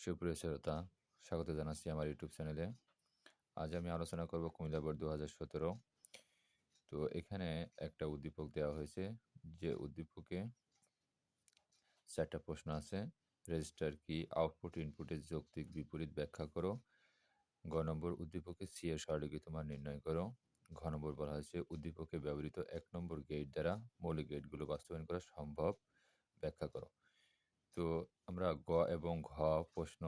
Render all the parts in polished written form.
সুপ্রিয় শ্রোতা, স্বাগত জানাচ্ছি আমার ইউটিউব চ্যানেলে। আজ আমি আলোচনা করব কুমিল্লা বোর্ড ২০১৭। তো এখানে একটা উদ্দীপক দেওয়া হয়েছে। যে উদ্দীপকে ৪ টা প্রশ্ন আছে। রেজিস্টার কি? আউটপুট ইনপুটের যৌক্তিক বিপরীত ব্যাখ্যা করো। গ নম্বর উদ্দীপকে সি এর সরলীকৃত মান নির্ণয় করো। ঘ নম্বর বলা হয়েছে উদ্দীপকে ব্যবহৃত ১ নম্বর গেইট দ্বারা মৌলিক গেইটগুলো বাস্তবায়ন করা সম্ভব, ব্যাখ্যা করো। তো আমরা গ এবং ঘ প্রশ্ন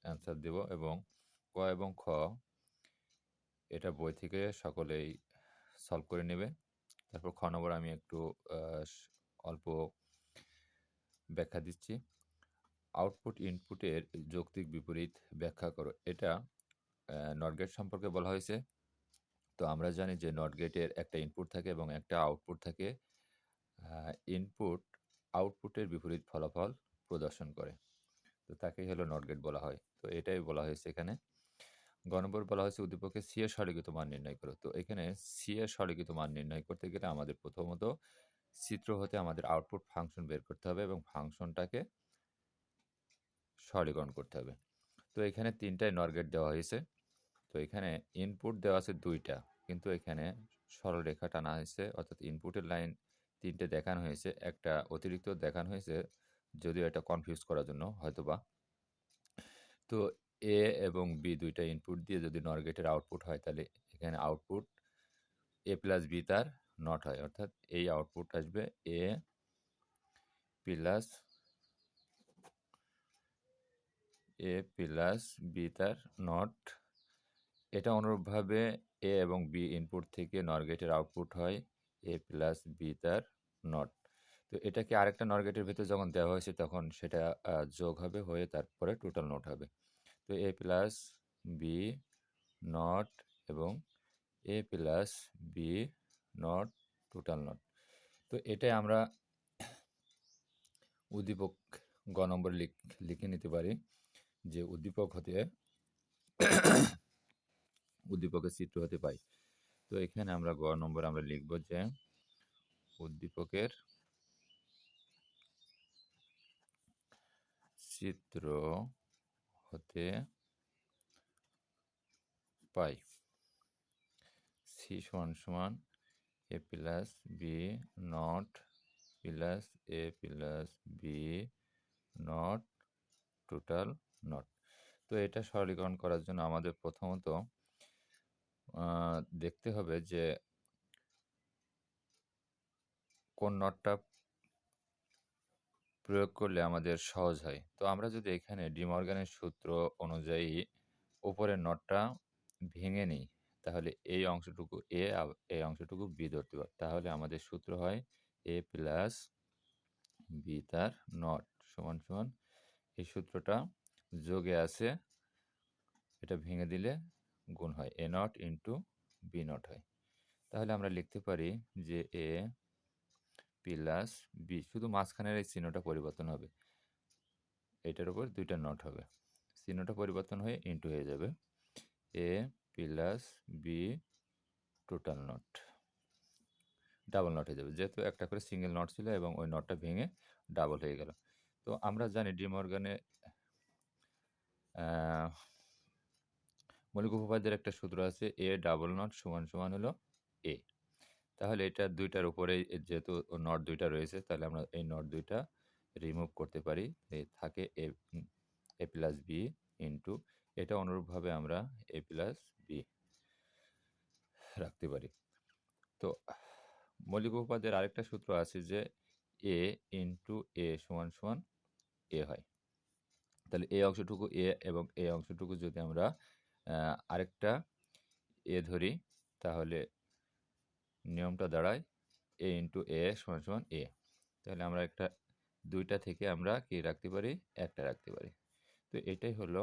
অ্যান্সার দেব এবং ক এবং খ এটা বই থেকে সকলেই সলভ করে নেবে। তারপর খ নম্বর আমি একটু আ স অল্প ব্যাখ্যা দিচ্ছি। আউটপুট ইনপুটের যৌক্তিক বিপরীত ব্যাখ্যা করো। এটা নট গেট সম্পর্কে বলা হয়েছে। তো আমরা জানি যে নট গেটের একটা ইনপুট থাকে এবং একটা আউটপুট থাকে। ইনপুট আউটপুটের বিপরীত ফলাফল প্রদর্শন করে। তো তাকেই হলো নট গেট বলা হয়। তো এটাই বলা হয়েছে এখানে। গ নম্বর বলা হয়েছে উদ্দীপকে সি এর সরলীকৃত মান নির্ণয় করো। তো এখানে সি এর সরলীকৃত মান নির্ণয় করতে গেলে আমাদের প্রথমত চিত্র হতে আমাদের আউটপুট ফাংশন বের করতে হবে এবং ফাংশনটাকে সরলীকরণ করতে হবে। তো এখানে ৩ টায় নর গেট দেওয়া হয়েছে। তো এখানে ইনপুট দেওয়া আছে ২ টা। কিন্তু এখানে সরলরেখা টানা হয়েছে অর্থাৎ ইনপুটের লাইন ৩ টে দেখানো হয়েছে। একটা অতিরিক্ত দেখানো হয়েছে যদিও এটা কনফিউজ করার জন্য হয়তোবা। তো এ এবং বি ২ টা ইনপুট দিয়ে যদি নর গেটের আউটপুট হয় তাহলে এখানে আউটপুট এ প্লাস বি তার নট হয়। অর্থাৎ এই আউটপুট আসবে এ প্লাস বি তার নট। এটা অনুরূপভাবে এ এবং বি ইনপুট থেকে নর গেটের আউটপুট হয় এ প্লাস বি তার নট। তো এটাকে আরেকটা নর গেটের ভেতর যখন দেওয়া হয়েছে তখন সেটা যোগ হবে হয়ে তারপরে টোটাল নট হবে। তো এ প্লাস বি নট এবং A plus B not total not. তো এটাই আমরা উদ্দীপক গ নম্বর লিখে নিতে পারি যে উদ্দীপক হতে উদ্দীপকের চিত্র হতে পাই। তো এখানে আমরা গ নম্বর আমরা লিখব যে উদ্দীপকের চিত্র হতে পাই সি সমান সমান A plus B not plus A plus B not total not. তো এটা সরলীকরণ করার জন্য আমাদের প্রথমত দেখতে হবে যে কোন নটটা প্রয়োগ করলে আমাদের সহজ হয়। তো আমরা যদি এখানে ডি মর্গানের সূত্র অনুযায়ী উপরের নটটা ভেঙে নিই তাহলে এই অংশটুকু এ এই অংশটুকু বি ধরতে পারি। তাহলে আমাদের সূত্র হয় এ প্লাস বি তার নট সমান সমান এই সূত্রটা যোগে আছে, এটা ভেঙে দিলে গুণ হয় এ নট ইন্টু বি নট হয়। তাহলে আমরা লিখতে পারি যে এ প্লাস বি, শুধু মাঝখানের এই চিহ্নটা পরিবর্তন হবে, এটার উপর ২ টা নট হবে, চিহ্নটা পরিবর্তন হয়ে ইন্টু হয়ে যাবে A plus B total not, double not হয়ে যাবে যেহেতু একটা করে সিঙ্গেল নট ছিল এবং ওই নটটা ভেঙে ডাবল হয়ে গেল। তো আমরা জানি ডি মর্গানে মৌলিক উপপাদ্যের একটা সূত্র আছে এ ডাবল নট সমান সমান হলো এ। তাহলে এটা ২টার উপরে যেহেতু নট ২টা রয়েছে তাহলে আমরা এই নট ২টা রিমুভ করতে পারি। থাকে এ প্লাস বি ইন্টু এটা অনুরূপভাবে আমরা এ প্লাস বি রাখতে পারি। তো মৌলিক উপপাদ্যের আরেকটা সূত্র আছে যে এ ইন্টু এ সমান সমান এ হয়। তাহলে এই অংশটুকু এ এবং এই অংশটুকু যদি আমরা আরেকটা এ ধরি তাহলে নিয়মটা দাঁড়ায় এ ইন্টু এ সমান সমান এ। তাহলে আমরা একটা ২টা থেকে আমরা কি রাখতে পারি? একটা রাখতে পারি। তো এটাই হলো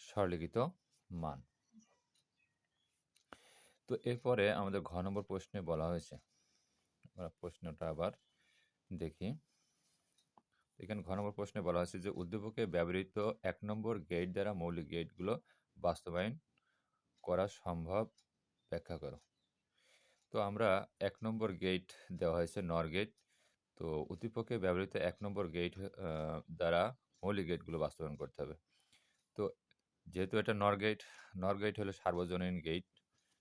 সরলীকৃত মান। তো এরপরে আমাদের ঘ নম্বর প্রশ্নে বলা হয়েছে, আমরা প্রশ্নটা আবার দেখি। এখানে ঘ নম্বর প্রশ্নে বলা হয়েছে যে উদ্দীপকে ব্যবহৃত ১ নম্বর গেইট দ্বারা মৌলিক গেইটগুলো বাস্তবায়ন করা সম্ভব, ব্যাখ্যা করো। তো আমরা ১ নম্বর গেইট দেওয়া হয়েছে নর গেট। তো উদ্দীপকে ব্যবহৃত ১ নম্বর গেইট দ্বারা মৌলিক গেটগুলো বাস্তবায়ন করতে হবে। তো যেহেতু এটা নর গেট হলো সার্বজনীন গেট।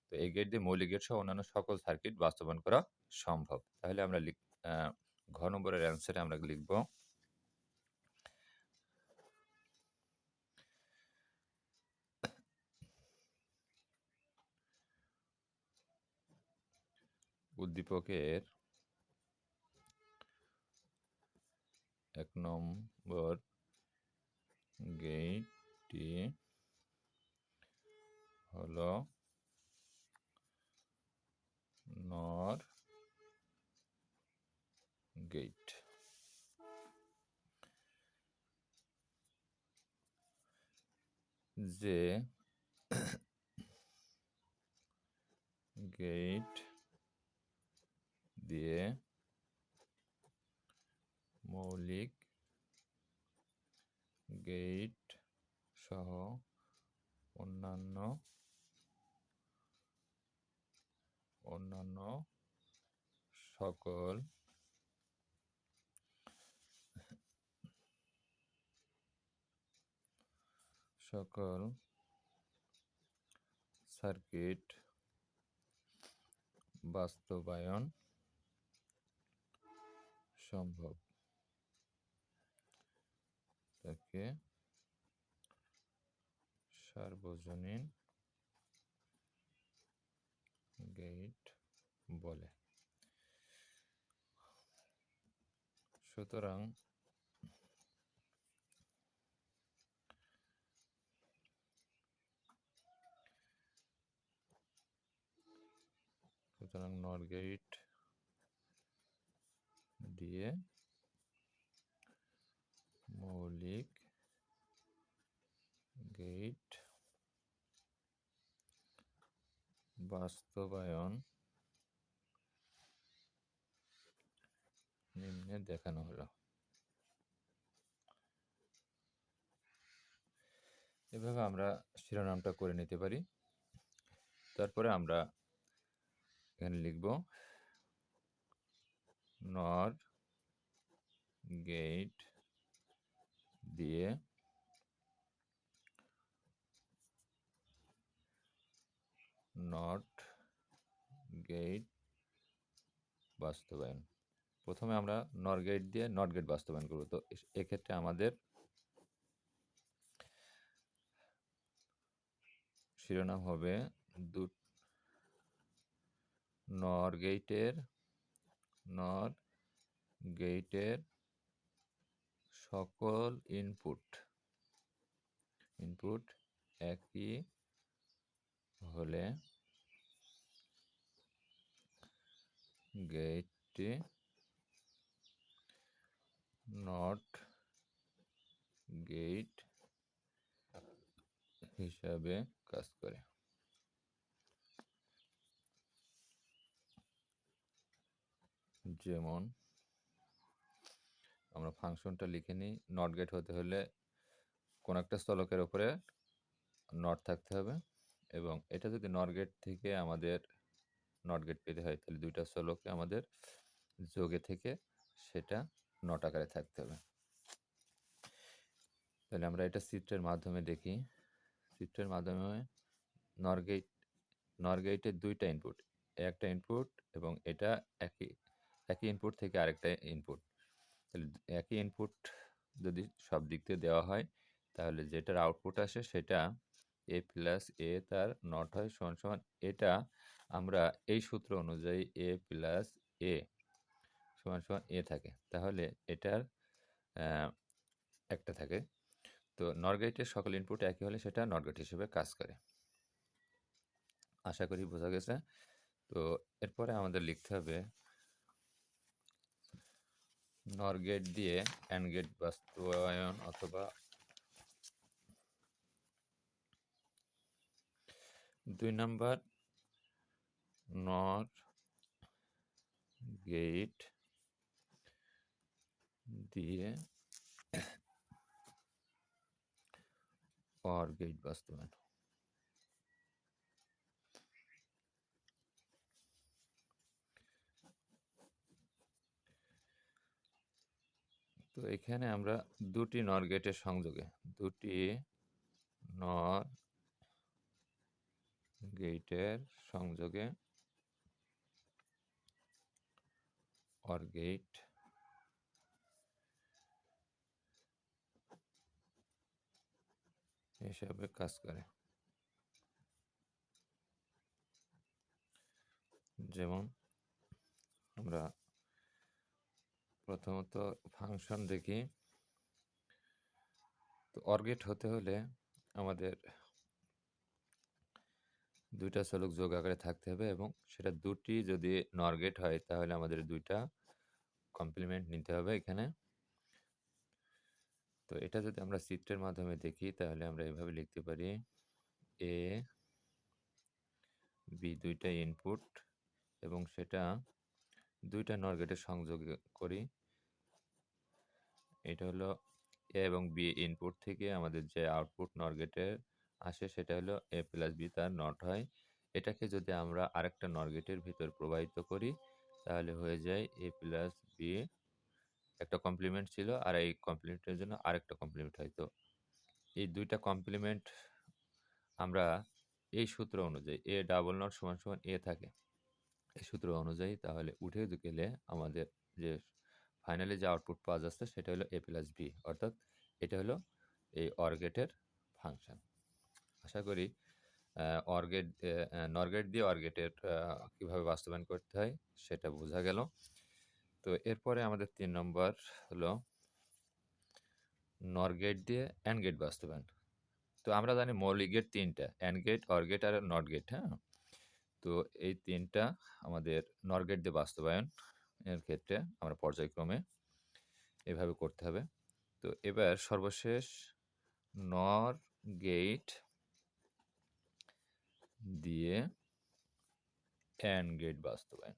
তো এই গেট দিয়ে মৌলিক গেট সহ অন্যান্য সকল সার্কিট বাস্তবায়ন করা সম্ভব। তাহলে আমরা আ ঘ নম্বরের অ্যান্সারে আমরা লিখব উদ্দীপকের ১ নম্বর গেটটি হলো নর গেট। যে গেট দিয়ে মৌলিক গেট সহ অন্যান্য সকল সার্কিট বাস্তবায়ন সম্ভব তাকে সার্বজনীন গেট বলে। সুতরাং নর গেট দিয়ে মৌলিক গেট বাস্তবায়ন নিম্নে দেখানো হলো। এভাবে আমরা শিরোনামটা করে নিতে পারি। তারপরে আমরা এখানে লিখব নর গেট দিয়ে নট গেট বাস্তবায়ন। প্রথমে আমরা নর গেট দিয়ে নট গেট বাস্তবায়ন করব। তো এক্ষেত্রে আমাদের শিরোনাম হবে নর গেটের সকল ইনপুট একই হলে গেটটি নট গেট হিসাবে কাজ করে। যেমন আমরা ফাংশনটা লিখে নিই, নট গেট হতে হলে কোন একটা চলকের উপরে নট থাকতে হবে, এবং এটা যদি নর গেট থেকে আমাদের নট গেট পেতে হয় তাহলে দুইটা চলকে আমাদের যোগে থেকে সেটা নট আকারে থাকতে হবে। তাহলে আমরা এটা চিত্রের মাধ্যমে দেখি। চিত্রের মাধ্যমে নর গেটের দুইটা ইনপুট, একটা ইনপুট এবং এটা একই ইনপুট থেকে আরেকটা ইনপুট। তাহলে একই ইনপুট যদি সব দিক থেকে দেওয়া হয় তাহলে যেটার আউটপুট আসে সেটা এ প্লাস এ তার নট হয় সমান সমান এটা আমরা এই সূত্র অনুযায়ী এ প্লাস এ সমান সমান এ থাকে, তাহলে এটার একটা থাকে। তো নর গেটের সকল ইনপুট একই হলে সেটা নট গেট হিসেবে কাজ করে। আশা করি বোঝা গেছে। তো এরপরে আমাদের লিখতে হবে নর গেট দিয়ে অ্যান্ড গেট বাস্তবায়ন অথবা 2 নাম্বার নর গেট দিয়ে অর গেট বাস্তবায়ন। তো এখানে আমরা দুটি নর গেটের সংযোগে, দুটি নর গেটের সংযোগে অর গেট হিসাবে কাজ করে। যেমন আমরা প্রথমত ফাংশন দেখি। তো অর গেট হতে হলে আমাদের দুইটা চলক যোগ আকারে থাকতে হবে এবং সেটা দুটি যদি নর গেট হয় তাহলে আমাদের দুইটা কমপ্লিমেন্ট নিতে হবে এখানে। তো এটা যদি আমরা চিত্রের মাধ্যমে দেখি তাহলে আমরা এভাবে লিখতে পারি, এ বি দুইটা ইনপুট এবং সেটা দুইটা নর গেটের সংযোগ করি। এটা হলো এ এবং বি ইনপুট থেকে আমাদের যে আউটপুট নর গেটের আসে সেটা হলো এ প্লাস বি তার নট হয়। এটাকে যদি আমরা আরেকটা নর গেটের ভিতর প্রবাহিত করি তাহলে হয়ে যায় এ প্লাস বি, একটা কমপ্লিমেন্ট ছিল আর এই কমপ্লিমেন্টের জন্য আরেকটা কমপ্লিমেন্ট হয়। তো এই দুইটা কমপ্লিমেন্ট আমরা এই সূত্র অনুযায়ী এ ডাবল নট সমান সমান এ থাকে এই সূত্র অনুযায়ী তাহলে উঠে গেলে আমাদের যে ফাইনালি যে আউটপুট পাওয়া যাচ্ছে সেটা হলো এ প্লাস বি, অর্থাৎ এটা হলো এই অর গেটের ফাংশন। আশা করি অর গেট নর গেট দিয়ে অর গেটের কীভাবে বাস্তবায়ন করতে হয় সেটা বোঝা গেল। তো এরপরে আমাদের ৩ নম্বর হলো নর গেট দিয়ে অ্যান্ড গেট বাস্তবায়ন। তো আমরা জানি মৌলিক গেট ৩টা, অ্যান্ড গেট, অর গেট আর নট গেট। হ্যাঁ, তো এই ৩টা আমাদের নর গেট দিয়ে বাস্তবায়ন এর ক্ষেত্রে আমরা পর্যায়ক্রমে এভাবে করতে হবে। তো এবার সর্বশেষ নর গেট দিয়ে অ্যান্ড গেট বাস্তবায়ন।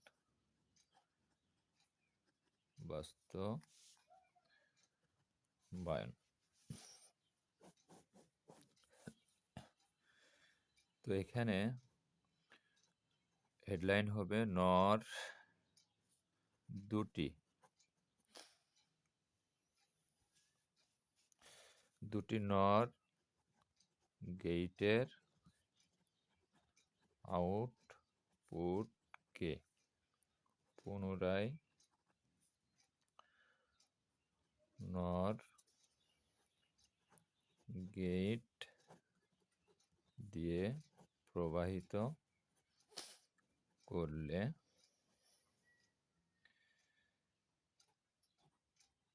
তো এখানে হেডলাইন হবে নর দুটি নর গেটের আউটপুটকে পুনরায় নর গেট দিয়ে প্রবাহিত করলে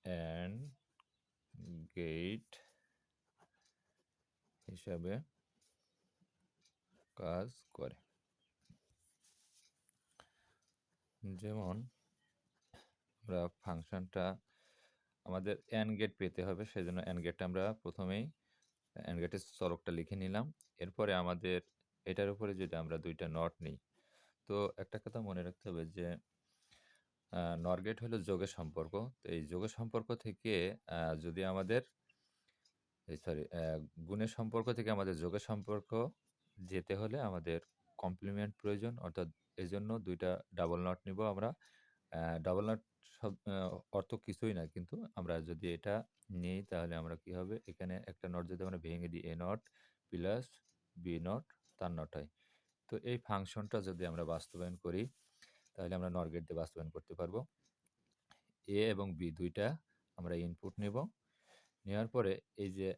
অ্যান্ড গেট হিসাবে কাজ করে। যেমন আমরা ফাংশনটা আমাদের অ্যান্ড গেট পেতে হবে, সেজন্য অ্যান্ড গেটটা আমরা প্রথমেই অ্যান্ড গেটের চলকটা লিখে নিলাম। এরপরে আমাদের এটার উপরে যদি আমরা দুইটা নট নিই, তো একটা কথা মনে রাখতে হবে যে নর গেট হলো যোগের সম্পর্ক। তো এই যোগের সম্পর্ক থেকে যদি আমাদের গুণের সম্পর্ক থেকে আমাদের যোগের সম্পর্ক যেতে হলে আমাদের কমপ্লিমেন্ট প্রয়োজন, অর্থাৎ এজন্য দুইটা ডাবল নট নিব আমরা। ডাবল নট অর্থ কিছুই না, কিন্তু আমরা যদি এটা নিই তাহলে আমরা কি হবে, এখানে একটা নট যদি আমরা ভেঙে দিই এ নট প্লাস বি নট তার নট হয়। তো এই ফাংশনটা যদি আমরা বাস্তবায়ন করি তাহলে আমরা নর গেট দিয়ে বাস্তবায়ন করতে পারবো। এ এবং বি দুইটা আমরা ইনপুট নেব, নেওয়ার পরে এই যে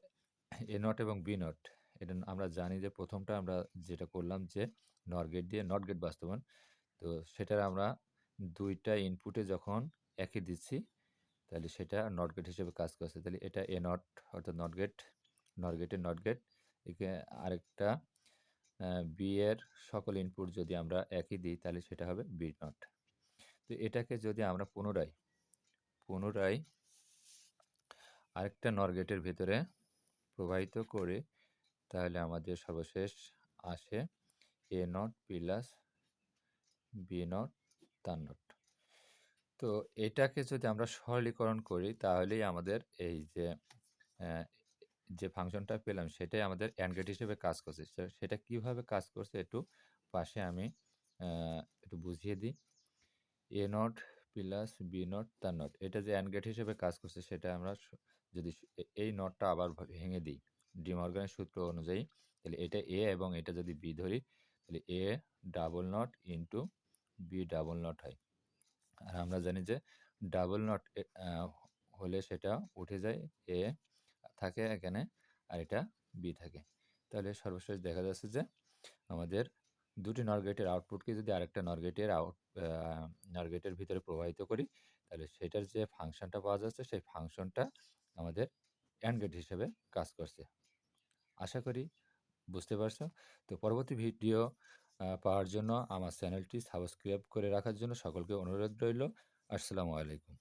এ নট এবং বি নট, এটা আমরা জানি যে প্রথমটা আমরা যেটা করলাম যে নর গেট দিয়ে নট গেট বাস্তবায়ন। তো সেটার আমরা দুইটা ইনপুটে যখন একই দিচ্ছি তাহলে সেটা নট গেট হিসেবে কাজ করছে। তাহলে এটা এ নট অর্থাৎ নট গেট, নর গেটের নট গেট। একে আরেকটা বি এর সকল ইনপুট যদি আমরা একই দিই তাহলে সেটা হবে বি নট। তো এটাকে যদি আমরা পুনরায় আরেকটা নর গেটের ভেতরে প্রবাহিত করে তাহলে আমাদের সর্বশেষ আসে এ নট প্লাস বি নট তার নট। তো এটাকে যদি আমরা সরলীকরণ করি তাহলেই আমাদের এই যে ফাংশনটা পেলাম সেটাই আমাদের অ্যান্ড গেট হিসেবে কাজ করছে। সেটা কিভাবে কাজ করছে একটু পাশে আমি একটু বুঝিয়ে দিই। এ নট প্লাস বি নট তার নট, এটা যে অ্যান্ড গেট হিসেবে কাজ করছে সেটা আমরা যদি এই নটটা আবার ভেঙে দিই ডি মর্গানের সূত্র অনুযায়ী, তাহলে এটা এ এবং এটা যদি বি ধরি, তাহলে A double not into B double not হয়। আর আমরা জানি যে ডাবল নট হলে সেটা উঠে যায়, এ থাকে এখানে আর এটা বি থাকে। তাহলে সর্বশেষ দেখা যাচ্ছে যে আমাদের দুটি নর গেটের আউটপুটকে যদি আরেকটা নর গেটের ভিতরে প্রবাহিত করি, তাহলে সেটার যে ফাংশনটা পাওয়া যাচ্ছে সেই ফাংশনটা আমাদের অ্যান্ড গেট হিসেবে কাজ করছে। আশা করি বুঝতে পারছো। তো পরবর্তী ভিডিও পাওয়ার জন্য আমার চ্যানেলটি সাবস্ক্রাইব করে রাখার জন্য সকলকে অনুরোধ রইল। আসসালামু আলাইকুম।